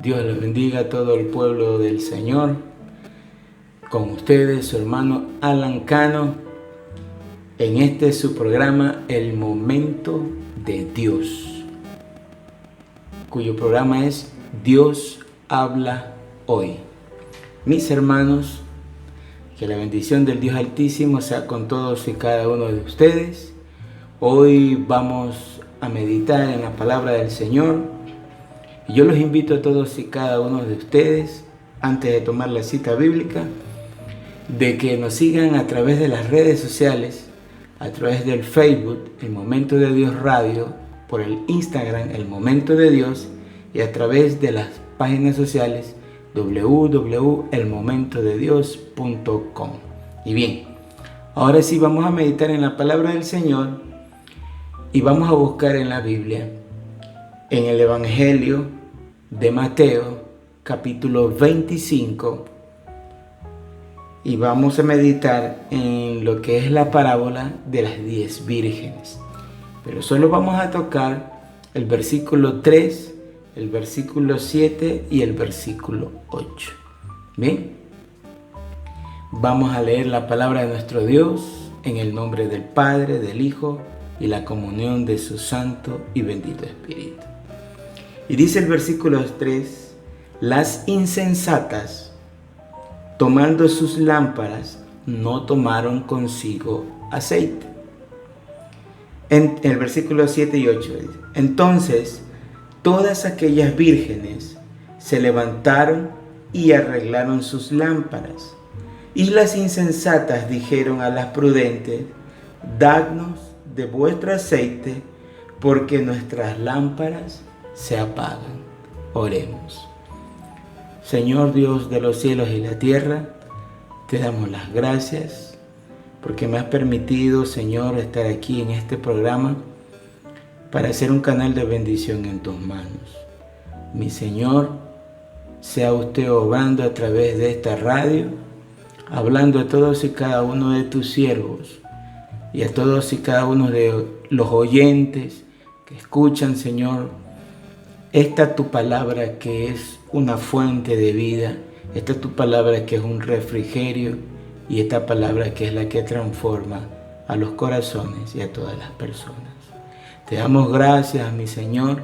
Dios les bendiga a todo el pueblo del Señor. Con ustedes, su hermano Alan Cano, en este su programa, El Momento de Dios, cuyo programa es Dios habla hoy. Mis hermanos, que la bendición del Dios Altísimo sea con todos y cada uno de ustedes. Hoy vamos a meditar en la palabra del Señor. Y yo los invito a todos y cada uno de ustedes, antes de tomar la cita bíblica, de que nos sigan a través de las redes sociales, a través del Facebook, El Momento de Dios Radio, por el Instagram, El Momento de Dios, y a través de las páginas sociales www.elmomentodedios.com. Y bien, ahora sí vamos a meditar en la palabra del Señor y vamos a buscar en la Biblia, en el Evangelio de Mateo, capítulo 25, y vamos a meditar en lo que es la parábola de las 10 vírgenes. Pero solo vamos a tocar el versículo 3, el versículo 7 y el versículo 8. Bien, vamos a leer la palabra de nuestro Dios en el nombre del Padre, del Hijo y la comunión de su Santo y bendito Espíritu. Y dice el versículo 3: las insensatas, tomando sus lámparas, no tomaron consigo aceite. En el versículo 7 y 8 dice: entonces todas aquellas vírgenes se levantaron y arreglaron sus lámparas. Y las insensatas dijeron a las prudentes: dadnos de vuestro aceite, porque nuestras lámparas se apagan. Oremos. Señor Dios de los cielos y la tierra, te damos las gracias porque me has permitido, Señor, estar aquí en este programa para ser un canal de bendición en tus manos. Mi Señor, sea usted obrando a través de esta radio, hablando a todos y cada uno de tus siervos y a todos y cada uno de los oyentes que escuchan, Señor, esta tu palabra que es una fuente de vida, esta tu palabra que es un refrigerio y esta palabra que es la que transforma a los corazones y a todas las personas. Te damos gracias, mi Señor,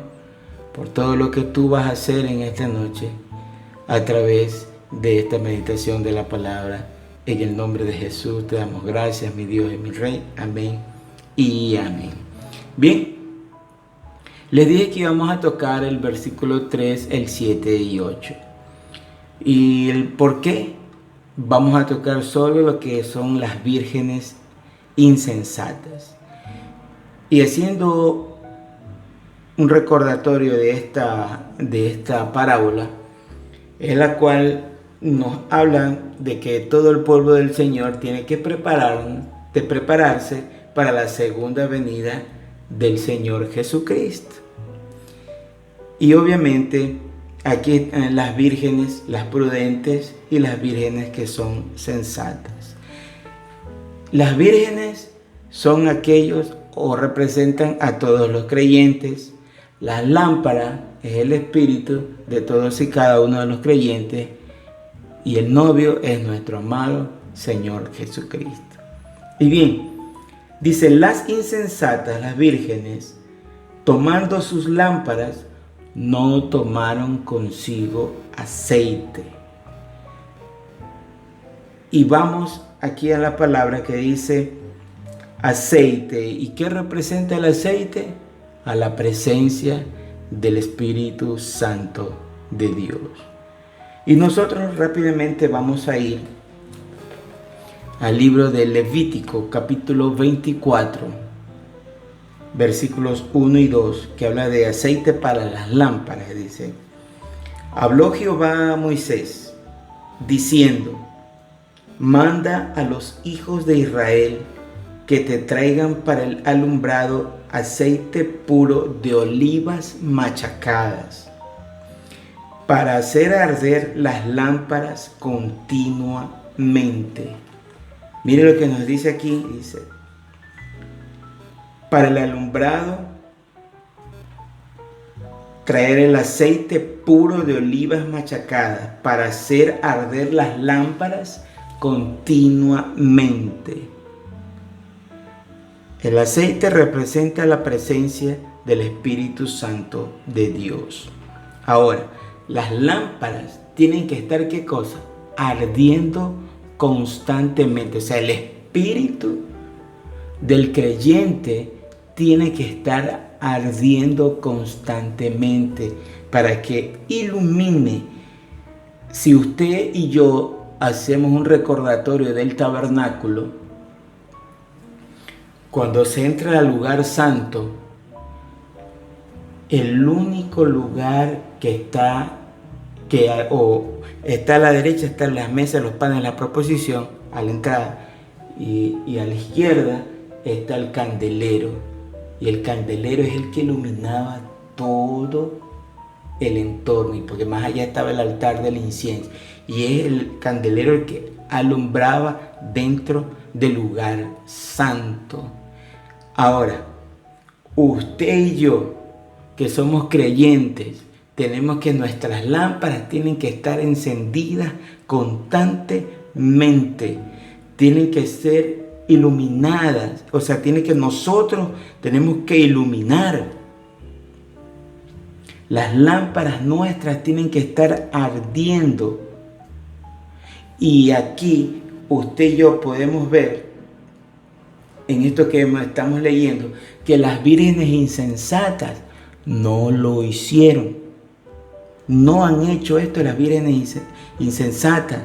por todo lo que tú vas a hacer en esta noche a través de esta meditación de la palabra. En el nombre de Jesús te damos gracias, mi Dios y mi Rey. Amén y amén. Bien. Les dije que íbamos a tocar el versículo 3, el 7 y 8. ¿Y el por qué? Vamos a tocar solo lo que son las vírgenes insensatas. Y haciendo un recordatorio de esta parábola, en la cual nos hablan de que todo el pueblo del Señor tiene que prepararse para la segunda venida del Señor Jesucristo. Y obviamente aquí están las vírgenes, las prudentes y las vírgenes que son sensatas. Las vírgenes son aquellos o representan a todos los creyentes. La lámpara es el espíritu de todos y cada uno de los creyentes y el novio es nuestro amado Señor Jesucristo. Y bien, dice: las insensatas, las vírgenes, tomando sus lámparas, no tomaron consigo aceite. Y vamos aquí a la palabra que dice aceite. ¿Y qué representa el aceite? A la presencia del Espíritu Santo de Dios. Y nosotros rápidamente vamos a ir al libro de Levítico, capítulo 24, versículos 1 y 2, que habla de aceite para las lámparas. Dice: habló Jehová a Moisés, diciendo: manda a los hijos de Israel que te traigan para el alumbrado aceite puro de olivas machacadas, para hacer arder las lámparas continuamente. Mire lo que nos dice aquí, dice: para el alumbrado traer el aceite puro de olivas machacadas para hacer arder las lámparas continuamente. El aceite representa la presencia del Espíritu Santo de Dios. Ahora, las lámparas tienen que estar, ¿qué cosa? Ardiendo constantemente. O sea, el espíritu del creyente tiene que estar ardiendo constantemente para que ilumine. Si usted y yo hacemos un recordatorio del tabernáculo, cuando se entra al lugar santo, el único lugar que está a la derecha están las mesas, los panes, la proposición a la entrada, y a la izquierda está el candelero, y el candelero es el que iluminaba todo el entorno, y porque más allá estaba el altar del incienso, y es el candelero el que alumbraba dentro del lugar santo. Ahora, usted y yo, que somos creyentes, tenemos que nuestras lámparas tienen que estar encendidas constantemente, tienen que ser iluminadas, o sea, nosotros tenemos que iluminar. Las lámparas nuestras tienen que estar ardiendo. Y aquí usted y yo podemos ver, en esto que estamos leyendo, que las vírgenes insensatas no lo hicieron. No han hecho esto las vírgenes insensatas.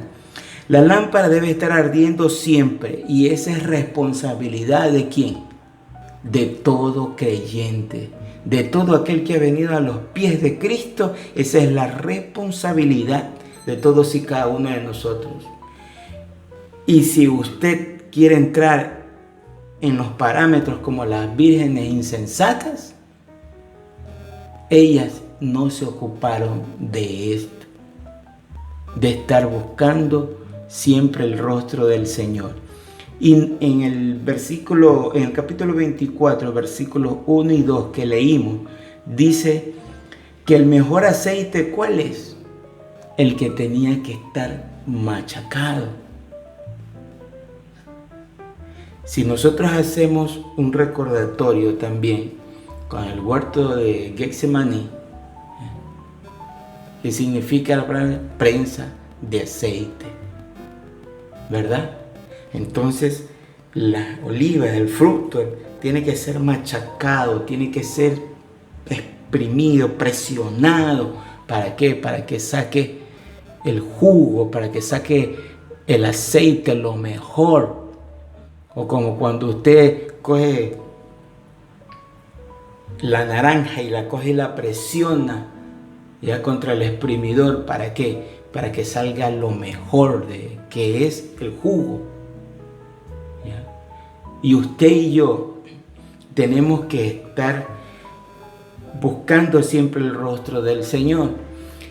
La lámpara debe estar ardiendo siempre, y esa es responsabilidad ¿de quién? De todo creyente, de todo aquel que ha venido a los pies de Cristo. Esa es la responsabilidad de todos y cada uno de nosotros. Y si usted quiere entrar en los parámetros como las vírgenes insensatas, ellas no se ocuparon de esto, de estar buscando siempre el rostro del Señor. Y en el capítulo 24, versículos 1 y 2 que leímos, dice que el mejor aceite, ¿cuál es? El que tenía que estar machacado. Si nosotros hacemos un recordatorio también con el huerto de Getsemaní, que significa la palabra prensa de aceite, ¿verdad? Entonces, la oliva, el fruto, tiene que ser machacado, tiene que ser exprimido, presionado. ¿Para qué? Para que saque el jugo, para que saque el aceite, lo mejor. O como cuando usted coge la naranja y la coge y la presiona ya contra el exprimidor. ¿Para qué? Para que salga lo mejor que es el jugo. ¿Ya? Y usted y yo tenemos que estar buscando siempre el rostro del Señor.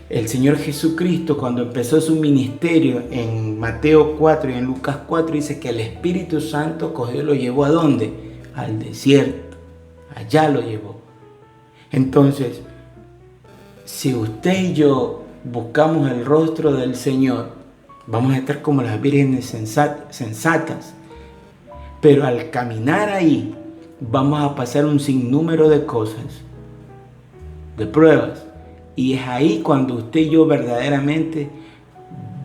El Señor Jesucristo, cuando empezó su ministerio en Mateo 4 y en Lucas 4, dice que el Espíritu Santo cogió y lo llevó ¿a dónde? Al desierto. Allá lo llevó. Entonces, si usted y yo buscamos el rostro del Señor, vamos a estar como las vírgenes sensatas. Pero al caminar ahí, vamos a pasar un sinnúmero de cosas, de pruebas. Y es ahí cuando usted y yo verdaderamente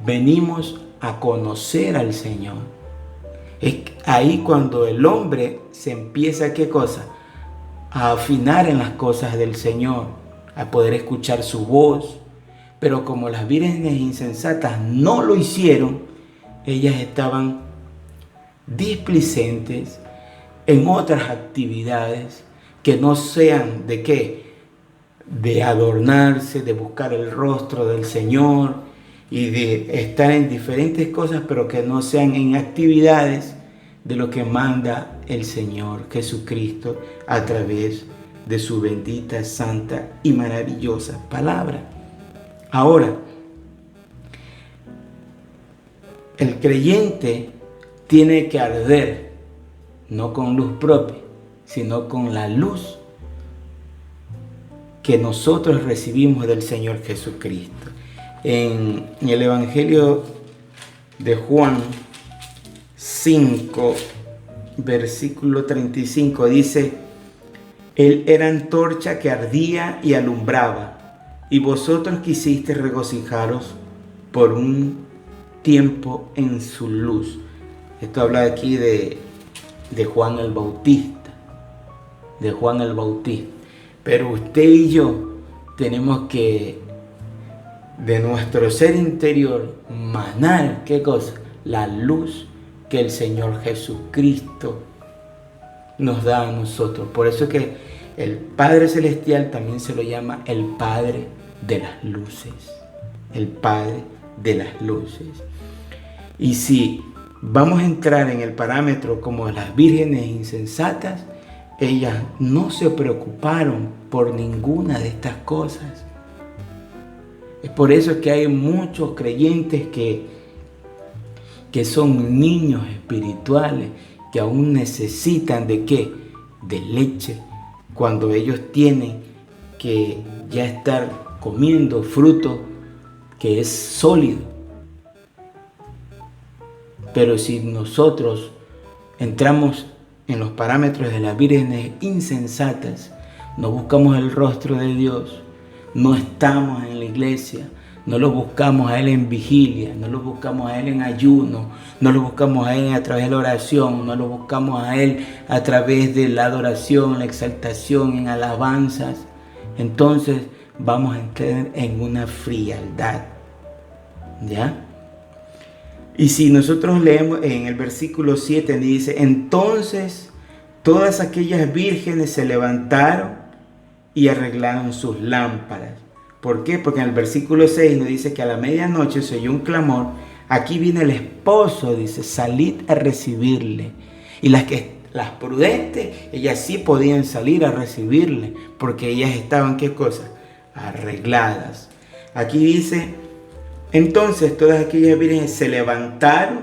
venimos a conocer al Señor. Es ahí cuando el hombre se empieza, ¿qué cosa? A afinar en las cosas del Señor, a poder escuchar su voz. Pero como las vírgenes insensatas no lo hicieron, ellas estaban displicentes en otras actividades que no sean de qué, de adornarse, de buscar el rostro del Señor y de estar en diferentes cosas, pero que no sean en actividades de lo que manda el Señor Jesucristo a través de su bendita, santa y maravillosa palabra. Ahora, el creyente tiene que arder, no con luz propia, sino con la luz que nosotros recibimos del Señor Jesucristo. En el Evangelio de Juan 5, versículo 35 dice: Él era antorcha que ardía y alumbraba, y vosotros quisisteis regocijaros por un tiempo en su luz. Esto habla aquí de Juan el Bautista, de Juan el Bautista. Pero usted y yo tenemos que de nuestro ser interior manar, ¿qué cosa? La luz que el Señor Jesucristo nos da a nosotros. Por eso es que el Padre Celestial también se lo llama el Padre de las luces. El Padre de las luces. Y si vamos a entrar en el parámetro como las vírgenes insensatas, ellas no se preocuparon por ninguna de estas cosas. Es por eso que hay muchos creyentes que son niños espirituales, que aún necesitan ¿de qué? De leche, cuando ellos tienen que ya estar comiendo fruto que es sólido. Pero si nosotros entramos en los parámetros de las vírgenes insensatas, no buscamos el rostro de Dios, no estamos en la iglesia, no lo buscamos a Él en vigilia, no lo buscamos a Él en ayuno, no lo buscamos a Él a través de la oración, no lo buscamos a Él a través de la adoración, la exaltación, en alabanzas, entonces vamos a entrar en una frialdad, ¿ya? Y si nosotros leemos en el versículo 7, dice: entonces todas aquellas vírgenes se levantaron y arreglaron sus lámparas. ¿Por qué? Porque en el versículo 6 nos dice que a la medianoche se oyó un clamor: aquí viene el esposo, dice, salid a recibirle. Y las prudentes, ellas sí podían salir a recibirle, porque ellas estaban, ¿qué cosa? Arregladas. Aquí dice: entonces todas aquellas vírgenes se levantaron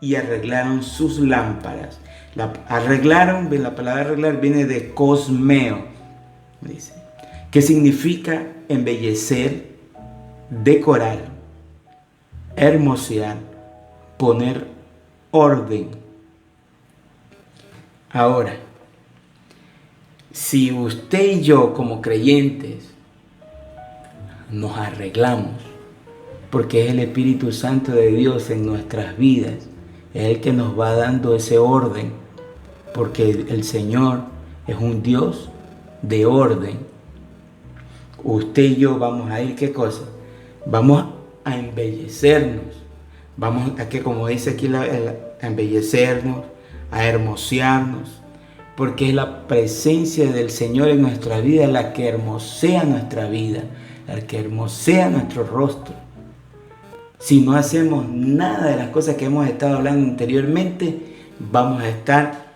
y arreglaron sus lámparas. La palabra arreglar viene de cosmeo, dice, que significa embellecer, decorar, hermosear, poner orden. Ahora, si usted y yo como creyentes nos arreglamos, porque es el Espíritu Santo de Dios en nuestras vidas, es el que nos va dando ese orden, porque el Señor es un Dios de orden. Usted y yo vamos a ir, ¿qué cosa? Vamos a embellecernos, vamos a que, como dice aquí, a embellecernos, a hermosearnos, porque es la presencia del Señor en nuestra vida la que hermosea nuestra vida, la que hermosea nuestro rostro. Si no hacemos nada de las cosas que hemos estado hablando anteriormente, vamos a estar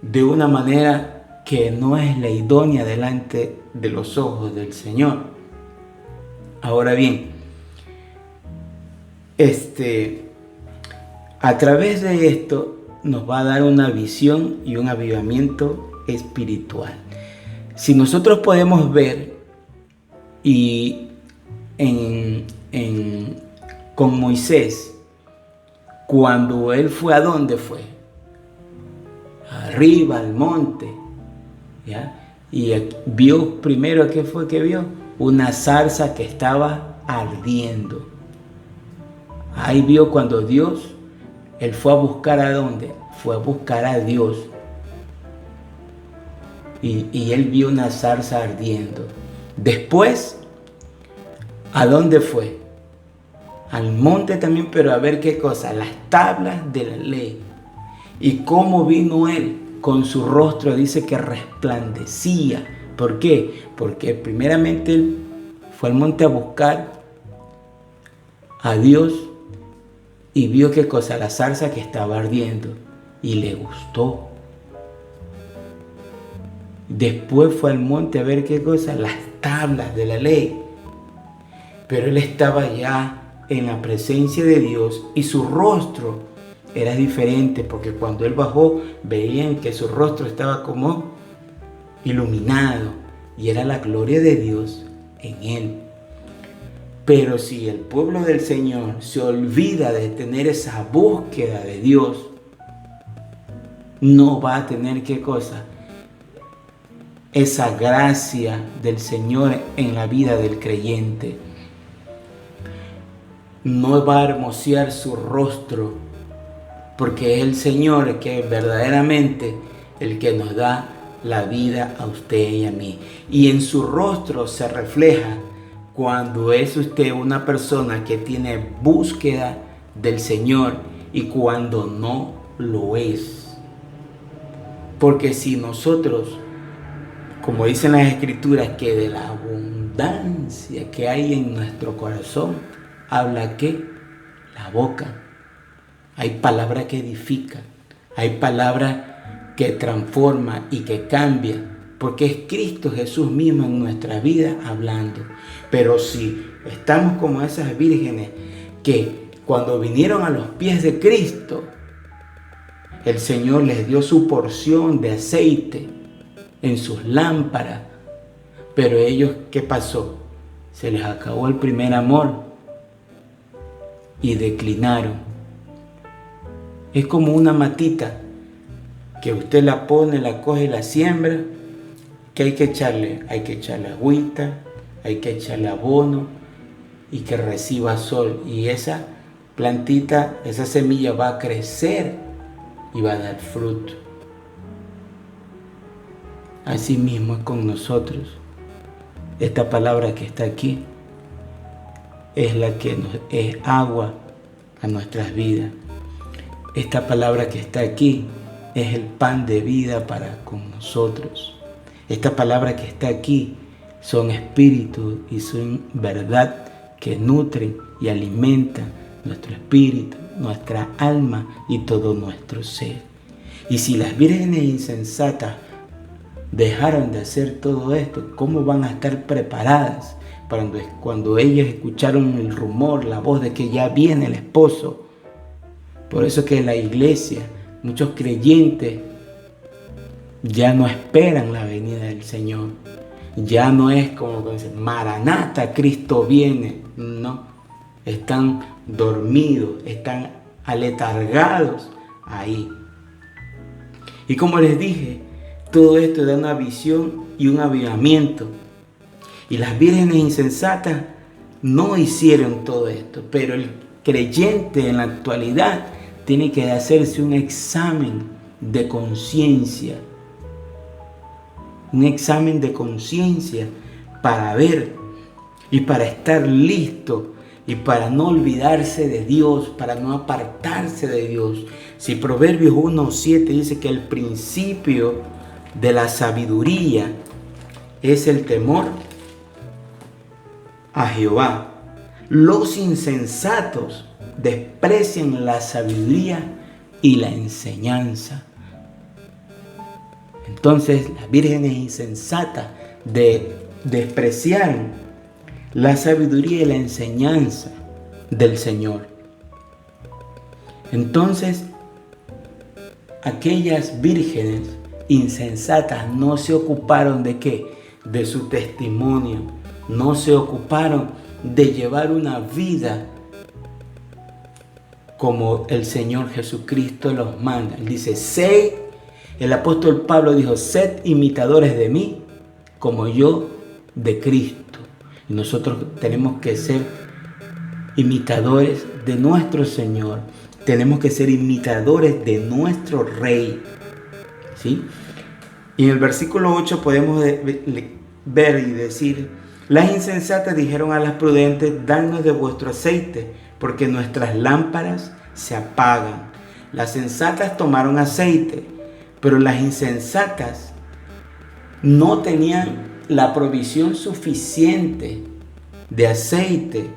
de una manera que no es la idónea delante de los ojos del Señor. Ahora bien, a través de esto nos va a dar una visión y un avivamiento espiritual. Si nosotros podemos ver, y con Moisés, cuando él fue, ¿a dónde fue? Arriba, al monte, ¿ya? Y vio primero, ¿qué fue que vio? Una zarza que estaba ardiendo. Ahí vio cuando él fue a buscar, ¿a dónde? Fue a buscar a Dios. Y él vio una zarza ardiendo. Después, ¿a dónde fue? Al monte también, pero a ver qué cosa, las tablas de la ley. Y cómo vino él con su rostro, dice que resplandecía. ¿Por qué? Porque primeramente él fue al monte a buscar a Dios y vio qué cosa, la zarza que estaba ardiendo, y le gustó. Después fue al monte a ver qué cosa, las tablas de la ley. Pero él estaba ya en la presencia de Dios y su rostro era diferente, porque cuando él bajó veían que su rostro estaba como iluminado, y era la gloria de Dios en él. Pero si el pueblo del Señor se olvida de tener esa búsqueda de Dios, no va a tener ¿qué cosa? Esa gracia del Señor en la vida del creyente. No va a hermosear su rostro, porque es el Señor que es verdaderamente el que nos da la vida a usted y a mí. Y en su rostro se refleja cuando es usted una persona que tiene búsqueda del Señor y cuando no lo es. Porque si nosotros, como dicen las Escrituras, que de la abundancia que hay en nuestro corazón, habla ¿qué? La boca. Hay palabras que edifican, hay palabras que transforman y que cambian, porque es Cristo Jesús mismo en nuestra vida hablando. Pero si estamos como esas vírgenes que cuando vinieron a los pies de Cristo, el Señor les dio su porción de aceite en sus lámparas, pero ellos, ¿qué pasó? Se les acabó el primer amor y declinaron. Es como una matita que usted la pone, la coge y la siembra, que hay que echarle agüita, hay que echarle abono y que reciba sol. Y esa plantita, esa semilla va a crecer y va a dar fruto. Así mismo es con nosotros. Esta palabra que está aquí es la que es agua a nuestras vidas. Esta palabra que está aquí es el pan de vida para con nosotros. Esta palabra que está aquí son espíritu y son verdad que nutren y alimentan nuestro espíritu, nuestra alma y todo nuestro ser. Y si las vírgenes insensatas dejaron de hacer todo esto, ¿cómo van a estar preparadas para cuando ellas escucharon el rumor, la voz de que ya viene el esposo? Por eso que en la iglesia, muchos creyentes ya no esperan la venida del Señor. Ya no es como dicen, Maranata, Cristo viene. No, están dormidos, están aletargados ahí. Y como les dije, todo esto da una visión y un avivamiento. Y las vírgenes insensatas no hicieron todo esto, pero el creyente en la actualidad tiene que hacerse un examen de conciencia. Un examen de conciencia para ver y para estar listo y para no olvidarse de Dios, para no apartarse de Dios. Si Proverbios 1:7 dice que el principio de la sabiduría es el temor a Jehová. Los insensatos desprecian la sabiduría y la enseñanza. Entonces las vírgenes insensatas despreciaron la sabiduría y la enseñanza del Señor. Entonces aquellas vírgenes insensatas no se ocuparon de ¿qué? De su testimonio. No se ocuparon de llevar una vida como el Señor Jesucristo los manda. Él dice, el apóstol Pablo dijo, sed imitadores de mí como yo de Cristo. Y nosotros tenemos que ser imitadores de nuestro Señor. Tenemos que ser imitadores de nuestro Rey. ¿Sí? Y en el versículo 8 podemos ver y decir, las insensatas dijeron a las prudentes, danos de vuestro aceite, porque nuestras lámparas se apagan. Las sensatas tomaron aceite, pero las insensatas no tenían la provisión suficiente de aceite.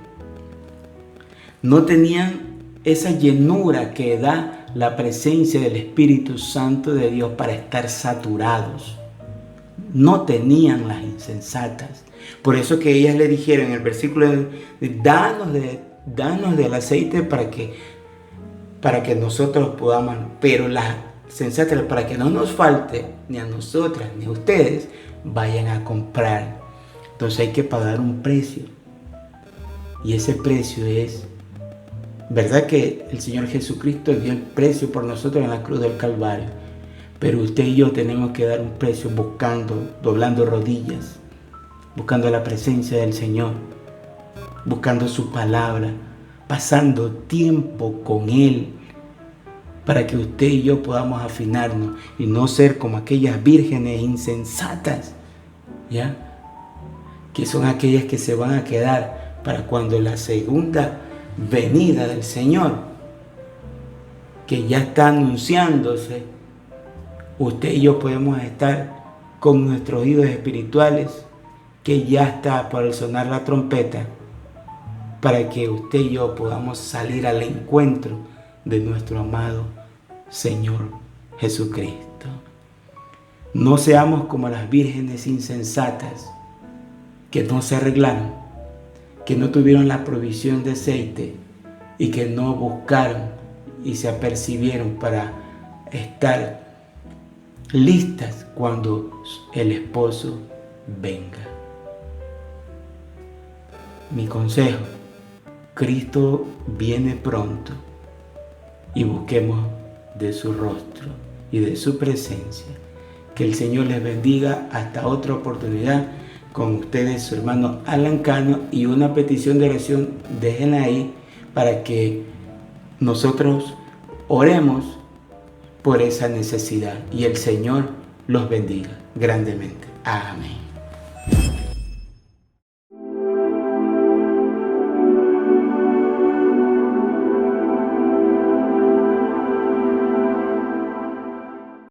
No tenían esa llenura que da la presencia del Espíritu Santo de Dios para estar saturados. No tenían las insensatas. Por eso que ellas le dijeron en el versículo, danos del aceite para que nosotros podamos. Pero las sensata para que no nos falte, ni a nosotras, ni a ustedes, vayan a comprar. Entonces hay que pagar un precio. Y ese precio es, ¿verdad que el Señor Jesucristo dio el precio por nosotros en la cruz del Calvario? Pero usted y yo tenemos que dar un precio buscando, doblando rodillas, buscando la presencia del Señor, buscando su palabra, pasando tiempo con Él, para que usted y yo podamos afinarnos y no ser como aquellas vírgenes insensatas, ¿ya? Que son aquellas que se van a quedar para cuando la segunda venida del Señor, que ya está anunciándose, usted y yo podemos estar con nuestros oídos espirituales, que ya está por sonar la trompeta, para que usted y yo podamos salir al encuentro de nuestro amado Señor Jesucristo. No seamos como las vírgenes insensatas que no se arreglaron, que no tuvieron la provisión de aceite y que no buscaron y se apercibieron para estar listas cuando el esposo venga. Mi consejo: Cristo viene pronto y busquemos de su rostro y de su presencia. Que el Señor les bendiga. Hasta otra oportunidad. Con ustedes su hermano Alan Cano, y una petición de oración déjenla ahí para que nosotros oremos por esa necesidad y el Señor los bendiga grandemente. Amén.